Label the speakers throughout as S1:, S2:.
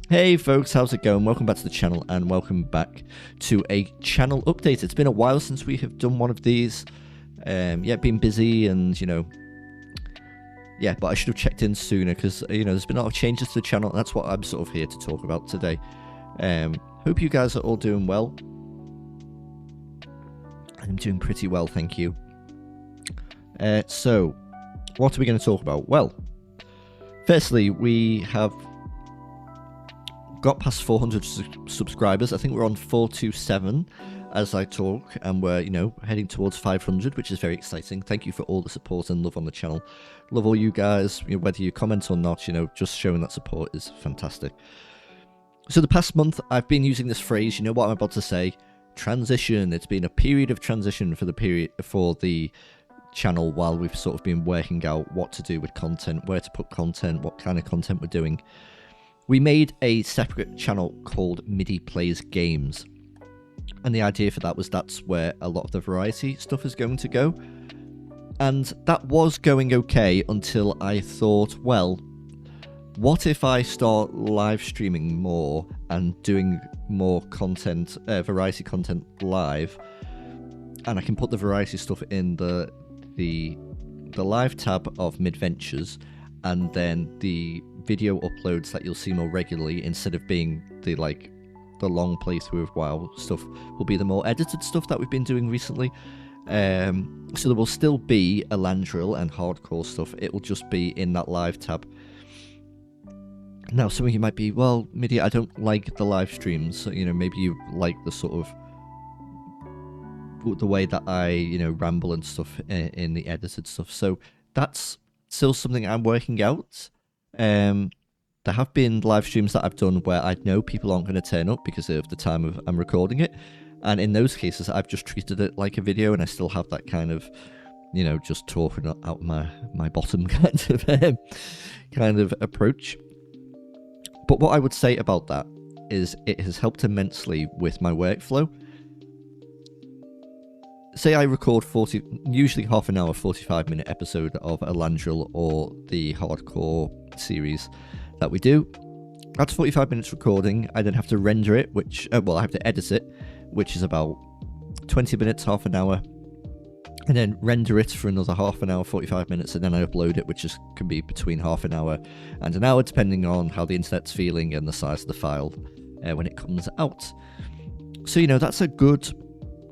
S1: Hey folks, how's it going? Welcome back to the channel and welcome back to a channel update. It's been a while since we have done one of these. Been busy and, but I should have checked in sooner because, there's been a lot of changes to the channel and that's what I'm sort of here to talk about today. Hope you guys are all doing well. I'm doing pretty well, thank you. So, what are we going to talk about? Well, firstly, we have got past 400 subscribers. I think we're on 427 as I talk, and we're heading towards 500, which is very exciting. Thank you for all the support and love on the channel. Love all you guys, whether you comment or not. Just showing that support is fantastic. So the past month I've been using this phrase, what I'm about to say, transition. It's been a period of transition for the channel while we've sort of been working out what to do with content, where to put content, what kind of content we're doing. We made a separate channel called MIDI Plays Games, and the idea for that was that's where a lot of the variety stuff is going to go, and that was going okay until I thought, well, what if I start live streaming more and doing more content, variety content live, and I can put the variety stuff in the live tab of Midventures, and then the video uploads that you'll see more regularly, instead of being the long playthrough of WoW stuff, will be the more edited stuff that we've been doing recently. So there will still be Elandril and hardcore stuff. It will just be in that live tab. Now, some of you might be, well, Midi, I don't like the live streams. So, maybe you like the sort of the way that I, ramble and stuff in the edited stuff. So that's still something I'm working out. There have been live streams that I've done where I know people aren't going to turn up because of the time I'm recording it, and in those cases I've just treated it like a video, and I still have that kind of, just talking out my bottom kind of approach. But what I would say about that is it has helped immensely with my workflow. Say I record usually half an hour, 45-minute episode of Elandril or the hardcore series that we do. That's 45 minutes recording. I then have to render it, I have to edit it, which is about 20 minutes, half an hour, and then render it for another half an hour, 45 minutes, and then I upload it, which can be between half an hour and an hour, depending on how the internet's feeling and the size of the file when it comes out. So, that's a good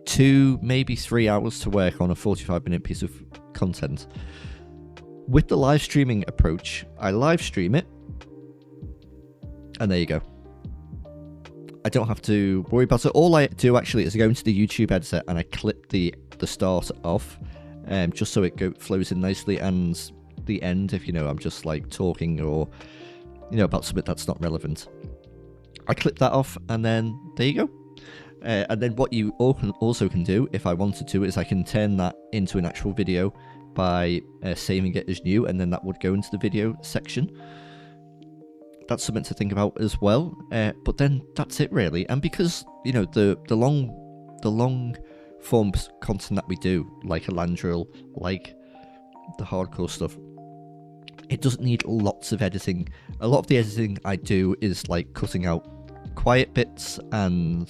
S1: 2, maybe 3 hours to work on a 45-minute piece of content. With the live streaming approach, I live stream it, and there you go. I don't have to worry about it. All I do actually is go into the YouTube editor and I clip the start off, just so it flows in nicely, and the end if I'm just talking or about something that's not relevant. I clip that off, and then there you go. And then what you also can do, if I wanted to, is I can turn that into an actual video by saving it as new, and then that would go into the video section. That's something to think about as well. But then that's it really. And because the long form content that we do, like Elandril, like the hardcore stuff, it doesn't need lots of editing. A lot of the editing I do is cutting out quiet bits and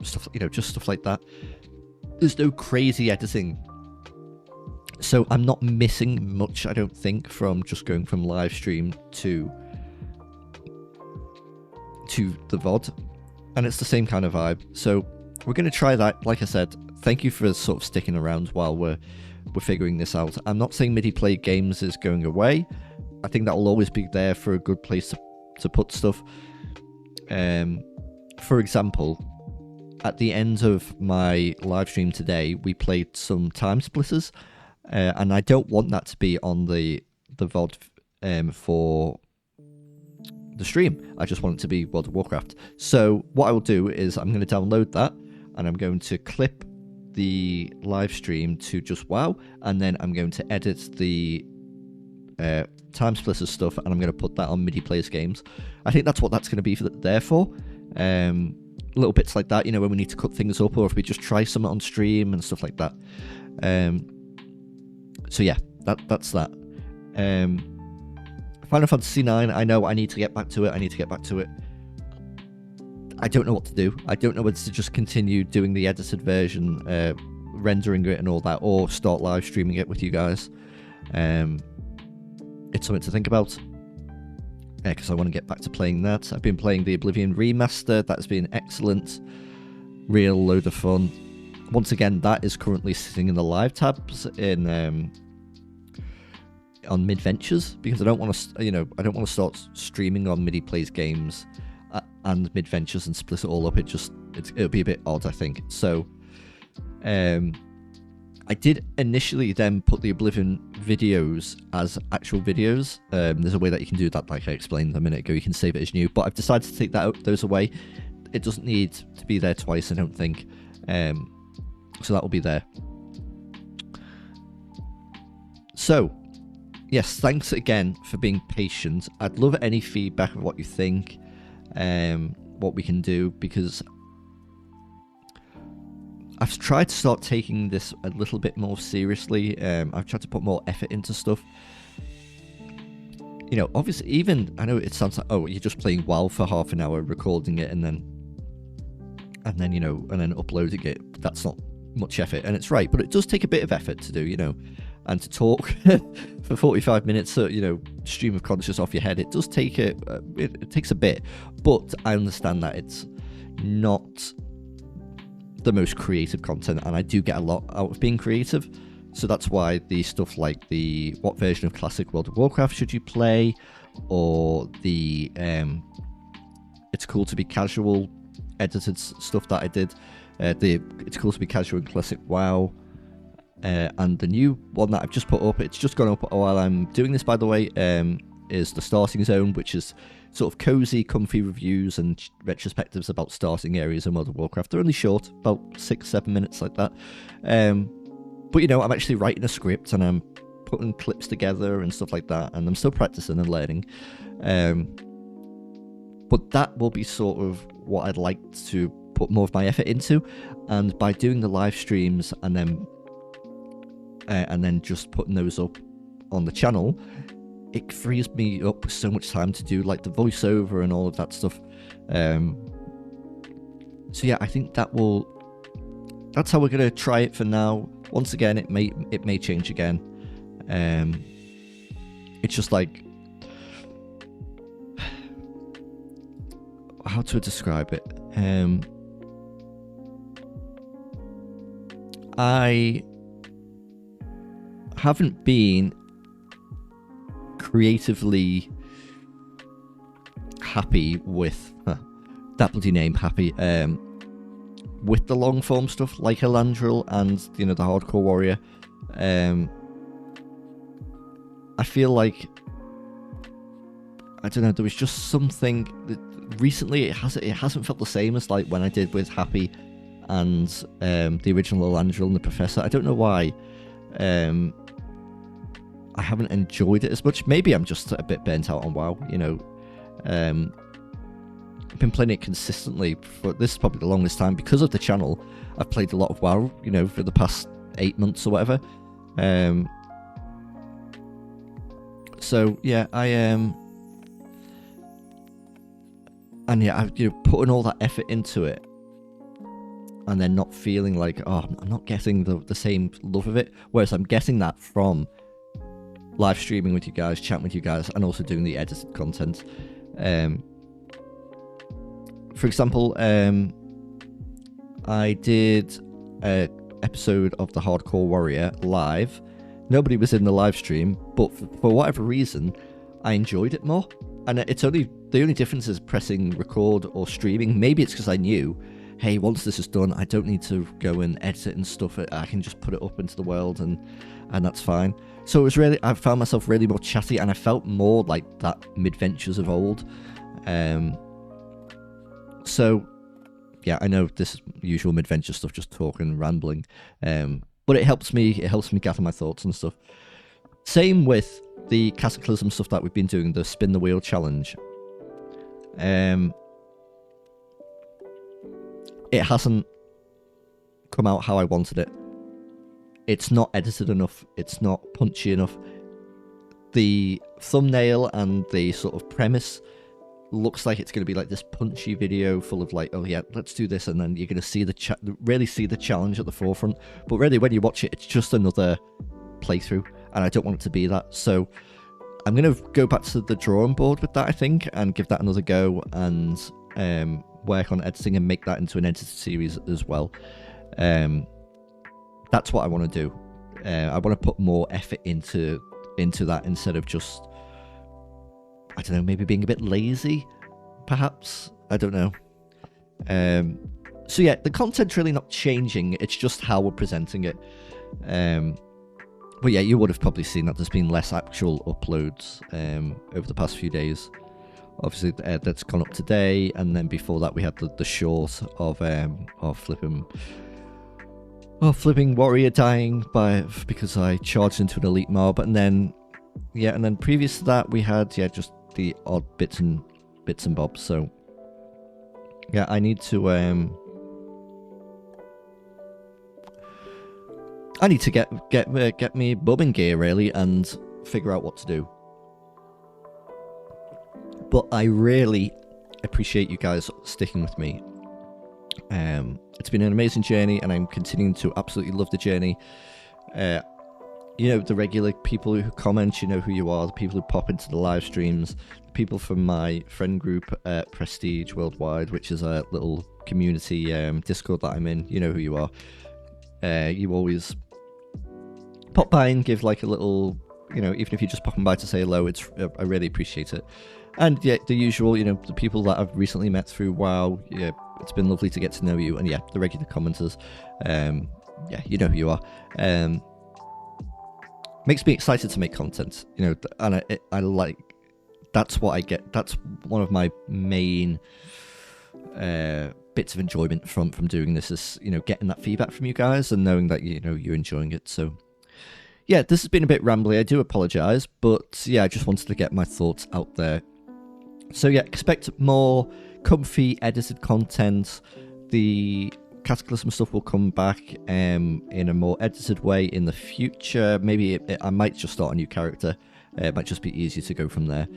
S1: stuff, just stuff like that. There's no crazy editing, so I'm not missing much, I don't think, from just going from live stream to the VOD, and it's the same kind of vibe. So we're going to try that. Like I said, thank you for sort of sticking around while we're figuring this out. I'm not saying MIDI Play Games is going away. I think that will always be there for a good place to put stuff. For example, at the end of my live stream today, we played some Time Splitters, and I don't want that to be on the VOD for the stream. I just want it to be World of Warcraft. So what I will do is I'm going to download that, and I'm going to clip the live stream to just WoW, and then I'm going to edit the Time Splitters stuff, and I'm going to put that on MIDI Plays Games. I think that's what that's going to be there for. Little bits like that, when we need to cut things up, or if we just try something on stream and stuff like that. So yeah, that's that. Final Fantasy 9, I know I need to get back to it. I don't know what to do. I don't know whether to just continue doing the edited version, rendering it and all that, or start live streaming it with you guys. It's something to think about, because I want to get back to playing that. I've been playing the Oblivion remaster. That's been excellent. Real load of fun. Once again, that is currently sitting in the live tabs in on Midventures, because I don't want to, I don't want to start streaming on MIDI Plays games and Midventures and split it all up. It'll be a bit odd, I think. So, I did initially then put the Oblivion videos as actual videos. There's a way that you can do that, like I explained a minute ago. You can save it as new, but I've decided to take those away. It doesn't need to be there twice, I don't think. So that will be there. So, yes, thanks again for being patient. I'd love any feedback of what you think, what we can do, because I've tried to start taking this a little bit more seriously. I've tried to put more effort into stuff. Obviously, even, I know it sounds like, oh, you're just playing WoW for half an hour, recording it, and then uploading it. That's not much effort, and it's right, but it does take a bit of effort to do, and to talk for 45 minutes, stream of consciousness off your head. It does take it takes a bit, but I understand that it's not the most creative content, and I do get a lot out of being creative. So that's why the stuff like what version of Classic World of Warcraft should you play, or the It's Cool to Be Casual edited stuff that I did, It's Cool to Be Casual in Classic WoW, and the new one that I've just put up, it's just gone up while I'm doing this, by the way, is the Starting Zone, which is sort of cozy, comfy reviews and retrospectives about starting areas in World of Warcraft. They're only short, about 6-7 minutes like that. But I'm actually writing a script and I'm putting clips together and stuff like that, and I'm still practicing and learning. But that will be sort of what I'd like to put more of my effort into, and by doing the live streams and then just putting those up on the channel, it frees me up so much time to do like the voiceover and all of that stuff. So yeah, I think that's how we're gonna try it for now. Once again, it may change again. It's just like, how to describe it. I haven't been creatively happy with that bloody name, happy, with the long form stuff like Elandril and the Hardcore Warrior. I feel like, I don't know, there was just something that recently it hasn't felt the same as like when I did with Happy and the original Elandril and the Professor. I don't know why. I haven't enjoyed it as much. Maybe I'm just a bit burnt out on WoW, I've been playing it consistently for, this is probably the longest time because of the channel. I've played a lot of WoW, for the past 8 months or whatever. So yeah, I and yeah, I've putting all that effort into it, and then not feeling like, oh, I'm not getting the same love of it. Whereas I'm getting that from live streaming with you guys, chatting with you guys, and also doing the edited content. For example, I did an episode of the Hardcore Warrior live. Nobody was in the live stream, but for whatever reason, I enjoyed it more. And the only difference is pressing record or streaming. Maybe it's because I knew, hey, once this is done, I don't need to go and edit it and stuff. I can just put it up into the world, and that's fine. So it was really, I found myself really more chatty, and I felt more like that Midventures of old. So yeah, I know this is usual Midventure stuff, just talking and rambling, but it helps me gather my thoughts and stuff. Same with the Cataclysm stuff that we've been doing, the Spin the Wheel challenge. It hasn't come out how I wanted it. It's not edited enough. It's not punchy enough. the thumbnail and the sort of premise looks like it's going to be like this punchy video full of like, oh yeah, let's do this, and then you're going to see really see the challenge at the forefront. But really, when you watch it, it's just another playthrough, and I don't want it to be that. So I'm going to go back to the drawing board with that, I think, and give that another go, and work on editing and make that into an edited series as well. That's what I want to do. I want to put more effort into that instead of just, I don't know, maybe being a bit lazy, perhaps. I don't know. So yeah, the content's really not changing. It's just how we're presenting it. But yeah, you would have probably seen that there's been less actual uploads over the past few days. Obviously, that's gone up today, and then before that we had the short of flipping warrior dying because I charged into an elite mob, and then previous to that we had just the odd bits and bobs. So yeah, I need to get me bubbing gear really and figure out what to do. But I really appreciate you guys sticking with me. It's been an amazing journey, and I'm continuing to absolutely love the journey. The regular people who comment, you know who you are, the people who pop into the live streams, the people from my friend group, Prestige Worldwide, which is a little community Discord that I'm in, you know who you are. You always pop by and give like a little, even if you're just popping by to say hello, I really appreciate it. And yeah, the usual, the people that I've recently met through WoW, yeah, it's been lovely to get to know you. And yeah, the regular commenters, yeah, you know who you are. Makes me excited to make content, and I like, that's what I get. That's one of my main bits of enjoyment from doing this is, getting that feedback from you guys and knowing that, you're enjoying it. So yeah, this has been a bit rambly. I do apologize, but yeah, I just wanted to get my thoughts out there. So yeah, expect more comfy edited content. The Cataclysm stuff will come back in a more edited way in the future. Maybe I might just start a new character. It might just be easier to go from there.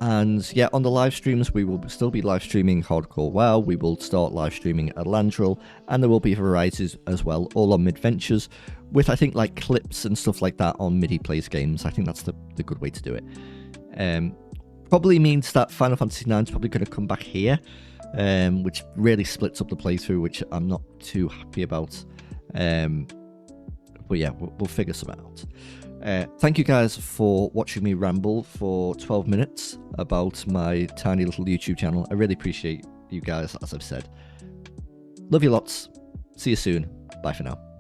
S1: And yeah, on the live streams, we will still be live streaming Hardcore WoW. We will start live streaming Elandril, and there will be varieties as well, all on Midventures, with I think like clips and stuff like that on MIDI Plays Games. I think that's the good way to do it. Probably means that Final Fantasy IX is probably going to come back here, which really splits up the playthrough, which I'm not too happy about. But yeah, we'll figure something out. Thank you guys for watching me ramble for 12 minutes about my tiny little YouTube channel. I really appreciate you guys, as I've said. Love you lots. See you soon. Bye for now.